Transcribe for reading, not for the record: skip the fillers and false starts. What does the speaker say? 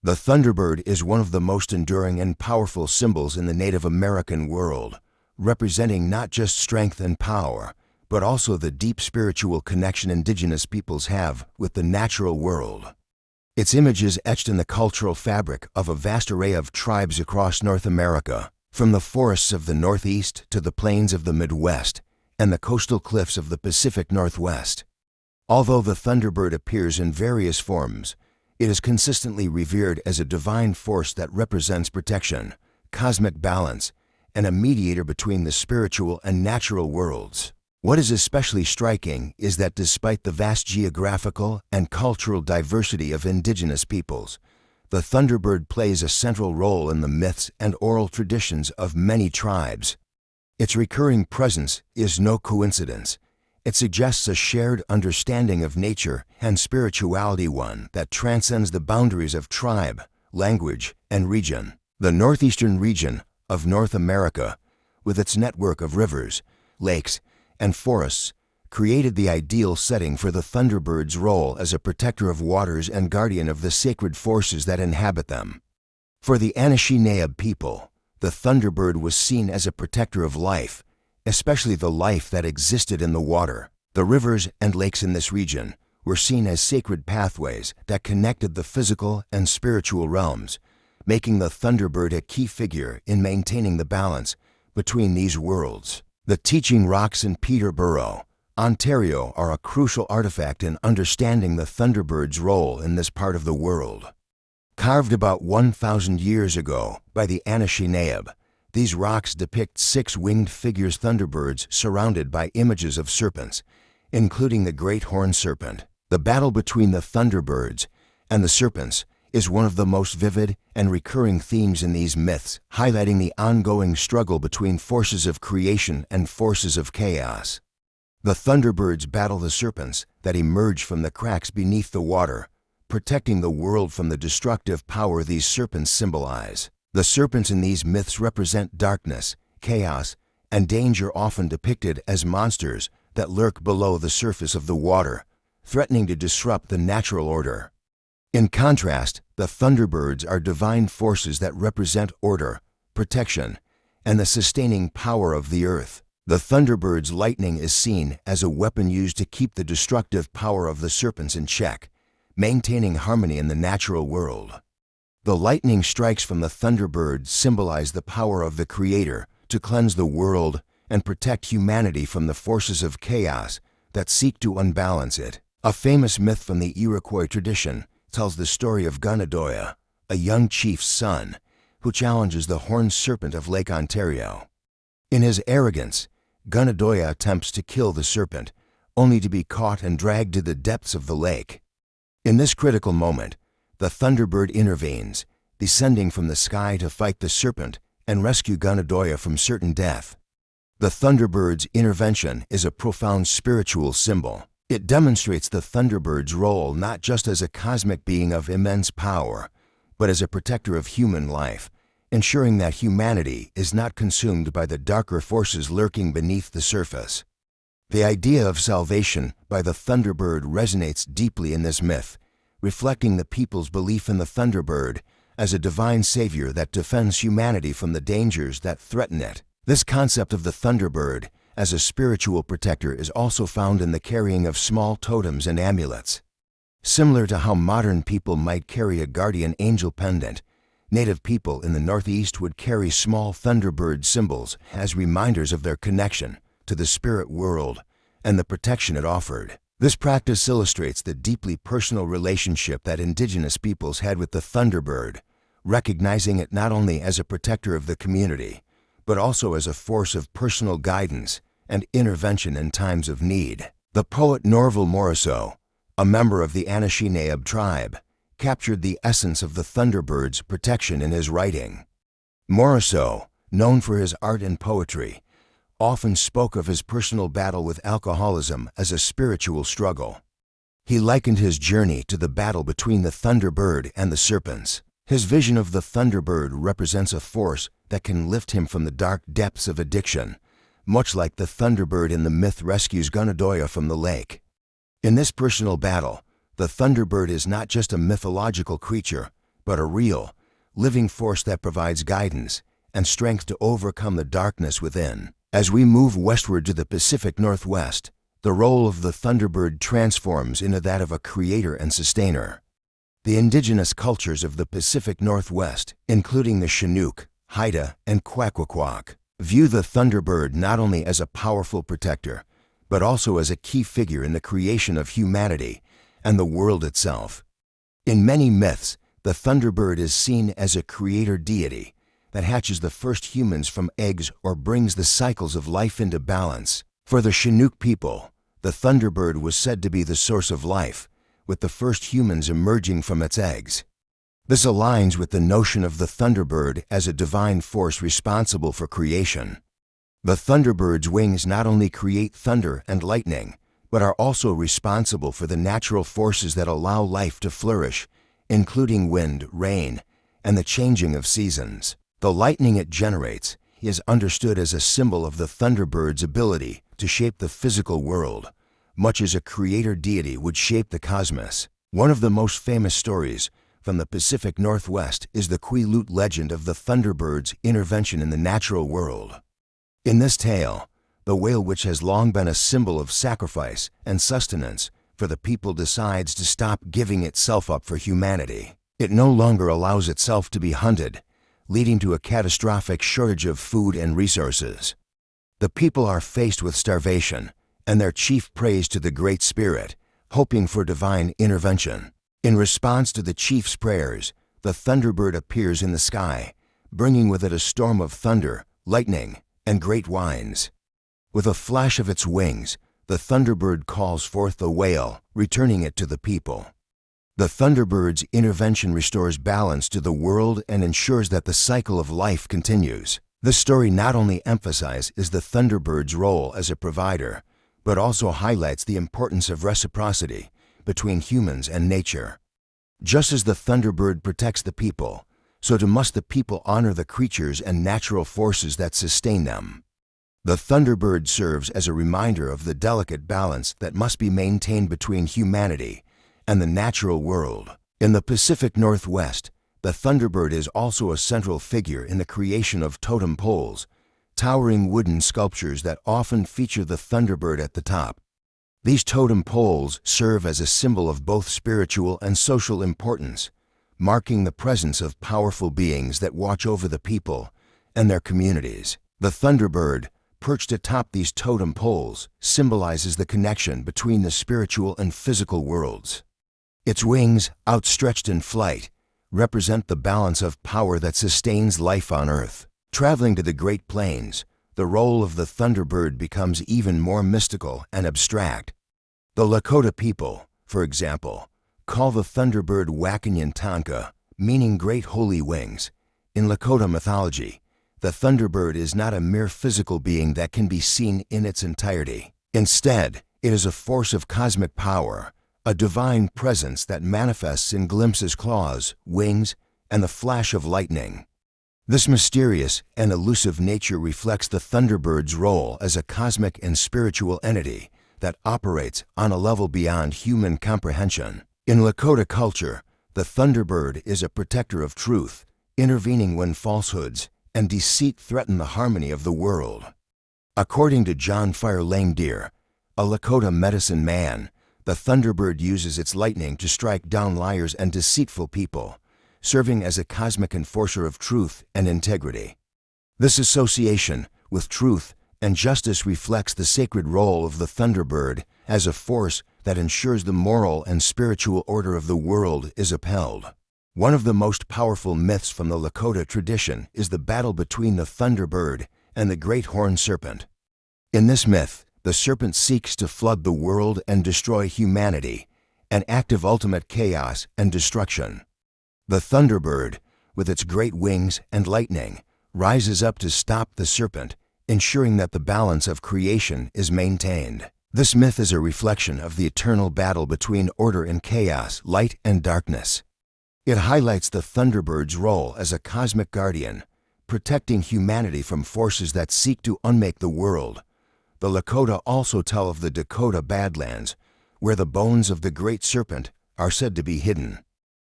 The Thunderbird is one of the most enduring and powerful symbols in the Native American world, representing not just strength and power, but also the deep spiritual connection indigenous peoples have with the natural world. Its image is etched in the cultural fabric of a vast array of tribes across North America, from the forests of the Northeast to the plains of the Midwest and the coastal cliffs of the Pacific Northwest. Although the Thunderbird appears in various forms, it is consistently revered as a divine force that represents protection, cosmic balance, and a mediator between the spiritual and natural worlds. What is especially striking is that despite the vast geographical and cultural diversity of indigenous peoples, the Thunderbird plays a central role in the myths and oral traditions of many tribes. Its recurring presence is no coincidence. It suggests a shared understanding of nature and spirituality, one that transcends the boundaries of tribe, language, and region. The northeastern region of North America, with its network of rivers, lakes, and forests, created the ideal setting for the Thunderbird's role as a protector of waters and guardian of the sacred forces that inhabit them. For the Anishinaabe people, the Thunderbird was seen as a protector of life, especially the life that existed in the water. The rivers and lakes in this region were seen as sacred pathways that connected the physical and spiritual realms, making the Thunderbird a key figure in maintaining the balance between these worlds. The teaching rocks in Peterborough, Ontario, are a crucial artifact in understanding the Thunderbird's role in this part of the world. Carved about 1,000 years ago by the Anishinaabe, these rocks depict 6 winged figures, Thunderbirds surrounded by images of serpents, including the great horned serpent. The battle between the Thunderbirds and the serpents is one of the most vivid and recurring themes in these myths, highlighting the ongoing struggle between forces of creation and forces of chaos. The Thunderbirds battle the serpents that emerge from the cracks beneath the water, protecting the world from the destructive power these serpents symbolize. The serpents in these myths represent darkness, chaos, and danger, often depicted as monsters that lurk below the surface of the water, threatening to disrupt the natural order. In contrast, the Thunderbirds are divine forces that represent order, protection, and the sustaining power of the earth. The Thunderbird's lightning is seen as a weapon used to keep the destructive power of the serpents in check, maintaining harmony in the natural world. The lightning strikes from the Thunderbird symbolize the power of the Creator to cleanse the world and protect humanity from the forces of chaos that seek to unbalance it. A famous myth from the Iroquois tradition tells the story of Gunadoya, a young chief's son, who challenges the horned serpent of Lake Ontario. In his arrogance, Gunadoya attempts to kill the serpent, only to be caught and dragged to the depths of the lake. In this critical moment, the Thunderbird intervenes, descending from the sky to fight the serpent and rescue Gunadoya from certain death. The Thunderbird's intervention is a profound spiritual symbol. It demonstrates the Thunderbird's role not just as a cosmic being of immense power, but as a protector of human life, ensuring that humanity is not consumed by the darker forces lurking beneath the surface. The idea of salvation by the Thunderbird resonates deeply in this myth, reflecting the people's belief in the Thunderbird as a divine savior that defends humanity from the dangers that threaten it. This concept of the Thunderbird as a spiritual protector is also found in the carrying of small totems and amulets. Similar to how modern people might carry a guardian angel pendant, Native people in the Northeast would carry small Thunderbird symbols as reminders of their connection to the spirit world and the protection it offered. This practice illustrates the deeply personal relationship that indigenous peoples had with the Thunderbird, recognizing it not only as a protector of the community, but also as a force of personal guidance and intervention in times of need. The poet Norval Morrisseau, a member of the Anishinaabe tribe, captured the essence of the Thunderbird's protection in his writing. Morrisseau, known for his art and poetry, often spoke of his personal battle with alcoholism as a spiritual struggle. He likened his journey to the battle between the Thunderbird and the serpents. His vision of the Thunderbird represents a force that can lift him from the dark depths of addiction, much like the Thunderbird in the myth rescues Gunadoya from the lake. In this personal battle, the Thunderbird is not just a mythological creature, but a real, living force that provides guidance and strength to overcome the darkness within. As we move westward to the Pacific Northwest, the role of the Thunderbird transforms into that of a creator and sustainer. The indigenous cultures of the Pacific Northwest, including the Chinook, Haida, and Kwakwaka'wakw, view the Thunderbird not only as a powerful protector, but also as a key figure in the creation of humanity and the world itself. In many myths, the Thunderbird is seen as a creator deity that hatches the first humans from eggs or brings the cycles of life into balance. For the Chinook people, the Thunderbird was said to be the source of life, with the first humans emerging from its eggs. This aligns with the notion of the Thunderbird as a divine force responsible for creation. The Thunderbird's wings not only create thunder and lightning, but are also responsible for the natural forces that allow life to flourish, including wind, rain, and the changing of seasons. The lightning it generates is understood as a symbol of the Thunderbird's ability to shape the physical world, much as a creator deity would shape the cosmos. One of the most famous stories from the Pacific Northwest is the Quileute legend of the Thunderbird's intervention in the natural world. In this tale, the whale, which has long been a symbol of sacrifice and sustenance for the people, decides to stop giving itself up for humanity. It no longer allows itself to be hunted, leading to a catastrophic shortage of food and resources. The people are faced with starvation, and their chief prays to the Great Spirit, hoping for divine intervention. In response to the chief's prayers, the Thunderbird appears in the sky, bringing with it a storm of thunder, lightning, and great winds. With a flash of its wings, the Thunderbird calls forth the whale, returning it to the people. The Thunderbird's intervention restores balance to the world and ensures that the cycle of life continues. This story not only emphasizes the Thunderbird's role as a provider, but also highlights the importance of reciprocity between humans and nature. Just as the Thunderbird protects the people, so too must the people honor the creatures and natural forces that sustain them. The Thunderbird serves as a reminder of the delicate balance that must be maintained between humanity and the natural world. In the Pacific Northwest, the Thunderbird is also a central figure in the creation of totem poles, towering wooden sculptures that often feature the Thunderbird at the top. These totem poles serve as a symbol of both spiritual and social importance, marking the presence of powerful beings that watch over the people and their communities. The Thunderbird, perched atop these totem poles, symbolizes the connection between the spiritual and physical worlds. Its wings, outstretched in flight, represent the balance of power that sustains life on Earth. Traveling to the Great Plains, the role of the Thunderbird becomes even more mystical and abstract. The Lakota people, for example, call the Thunderbird Wakanyan, meaning great holy wings. In Lakota mythology, the Thunderbird is not a mere physical being that can be seen in its entirety. Instead, it is a force of cosmic power, a divine presence that manifests in glimpses, claws, wings, and the flash of lightning. This mysterious and elusive nature reflects the Thunderbird's role as a cosmic and spiritual entity that operates on a level beyond human comprehension. In Lakota culture, the Thunderbird is a protector of truth, intervening when falsehoods and deceit threaten the harmony of the world. According to John Fire Langdeer, a Lakota medicine man, the Thunderbird uses its lightning to strike down liars and deceitful people, serving as a cosmic enforcer of truth and integrity. This association with truth and justice reflects the sacred role of the Thunderbird as a force that ensures the moral and spiritual order of the world is upheld. One of the most powerful myths from the Lakota tradition is the battle between the Thunderbird and the Great Horned Serpent. In this myth, the serpent seeks to flood the world and destroy humanity, an act of ultimate chaos and destruction. The Thunderbird, with its great wings and lightning, rises up to stop the serpent, ensuring that the balance of creation is maintained. This myth is a reflection of the eternal battle between order and chaos, light and darkness. It highlights the Thunderbird's role as a cosmic guardian, protecting humanity from forces that seek to unmake the world. The Lakota also tell of the Dakota Badlands, where the bones of the Great Serpent are said to be hidden.